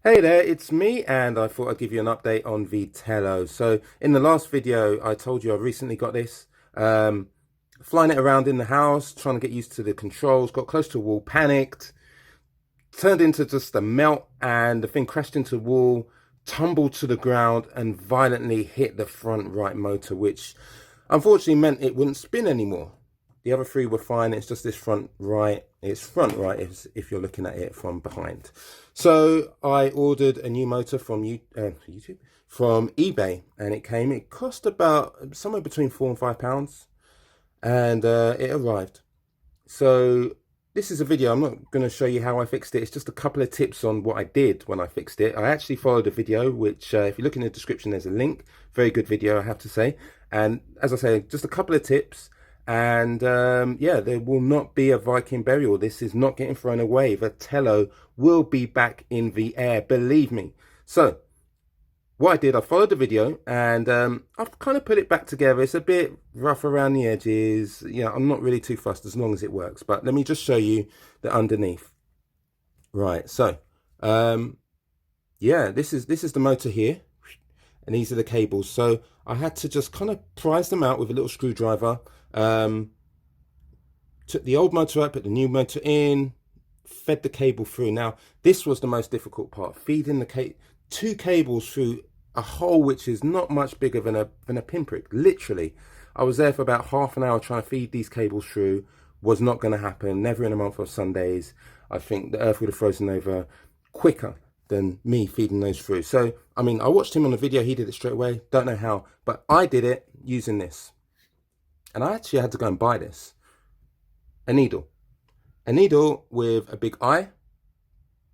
Hey there, it's me, and I thought I'd give you an update on the Tello. So in the last video, I told you I recently got this. Flying it around in the house, trying to get used to the controls, got close to a wall, panicked, turned into just a melt, and the thing crashed into the wall, tumbled to the ground, and violently hit the front right motor, which unfortunately meant it wouldn't spin anymore. The other three were fine. It's just this front right. It's front right if you're looking at it from behind. So I ordered a new motor from YouTube, from eBay, and it came. It cost about somewhere between £4 and £5, and it arrived. So this is a video. I'm not going to show you how I fixed it. It's just a couple of tips on what I did when I fixed it. I actually followed a video, which if you look in the description, there's a link. Very good video, I have to say. And as I say, just a couple of tips. And yeah, there will not be a Viking burial. This is not getting thrown away. The Tello will be back in the air, believe me. So what I did, I followed the video, and I've kind of put it back together. It's a bit rough around the edges. Yeah, I'm not really too fussed as long as it works. But let me just show you the underneath. Right, so yeah, this is the motor here, and these are the cables. So I had to just kind of prise them out with a little screwdriver. Took the old motor out, put the new motor in, fed the cable through. Now this was the most difficult part, feeding the two cables through a hole which is not much bigger than a pinprick. Literally, I was there for about half an hour trying to feed these cables through. Was not going to happen, never in a month of Sundays. I think the earth would have frozen over quicker than me feeding those through. So I mean, I watched him on the video, he did it straight away, don't know how, but I did it using this. And I actually had to go and buy this. A needle with a big eye,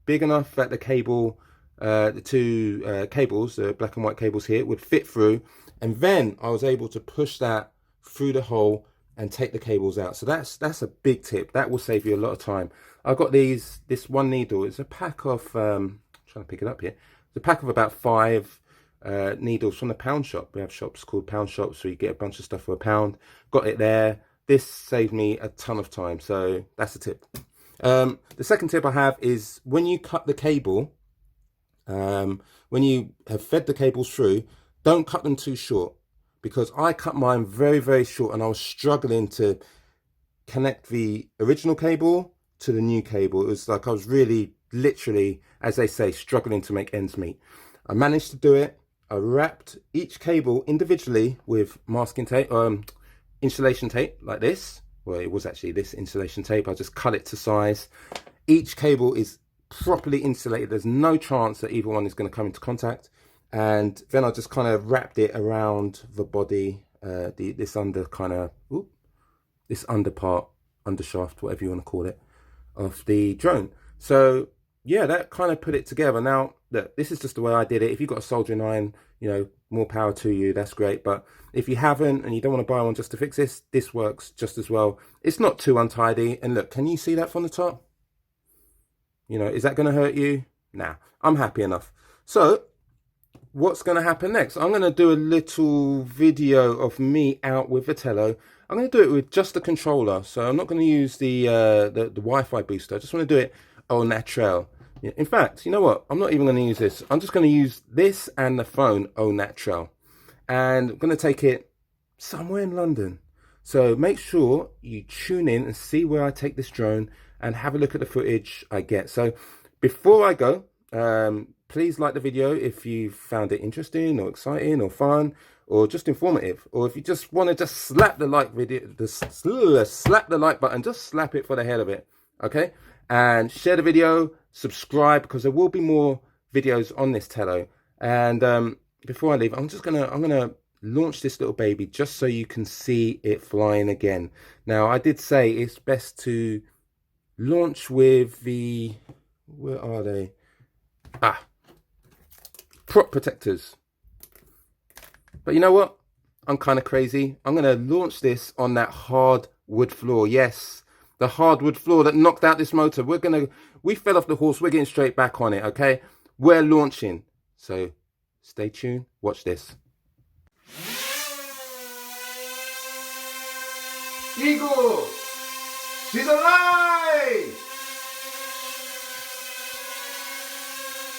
big enough that the cable, the two cables, the black and white cables here, would fit through. And then I was able to push that through the hole and take the cables out. So that's a big tip. That will save you a lot of time. I got this one needle. It's a pack of, trying to pick it up here. It's a pack of about 5 needles from the pound shop. We have shops called pound shops, so you get a bunch of stuff for £1. Got it there. This saved me a ton of time, so that's a tip. The second tip I have is when you cut the cable, when you have fed the cables through, don't cut them too short, because I cut mine very, very short, and I was struggling to connect the original cable to the new cable. It was like I was really, literally, as they say, struggling to make ends meet. I managed to do it. I wrapped each cable individually with masking tape, insulation tape like this. Well, it was actually this insulation tape. I just cut it to size. Each cable is properly insulated. There's no chance that either one is going to come into contact. And then I just kind of wrapped it around the body, this under kind of, this under part, undershaft, whatever you want to call it, of the drone. So yeah, that kind of put it together. Now, look, this is just the way I did it. If you've got a soldering iron, you know, more power to you, that's great. But if you haven't and you don't want to buy one just to fix this works just as well. It's not too untidy. And look, can you see that from the top? You know, is that going to hurt you? Nah, I'm happy enough. So what's going to happen next? I'm going to do a little video of me out with the Tello. I'm going to do it with just the controller. So I'm not going to use the Wi-Fi booster. I just want to do it au naturel. In fact, you know what? I'm not even going to use this. I'm just going to use this and the phone au naturel. And I'm going to take it somewhere in London. So make sure you tune in and see where I take this drone and have a look at the footage I get. So before I go, please like the video if you found it interesting or exciting or fun or just informative. Or if you just want to just slap the like slap the like button, just slap it for the hell of it. Okay? And share the video, subscribe, because there will be more videos on this Tello. And before I leave, I'm gonna launch this little baby just so you can see it flying again. Now, I did say it's best to launch with the, where are they? Prop protectors. But you know what? I'm kind of crazy. I'm gonna launch this on that hard wood floor. Yes, the hardwood floor that knocked out this motor. We fell off the horse. We're getting straight back on it, okay? We're launching. So stay tuned. Watch this. Eagle, she's alive!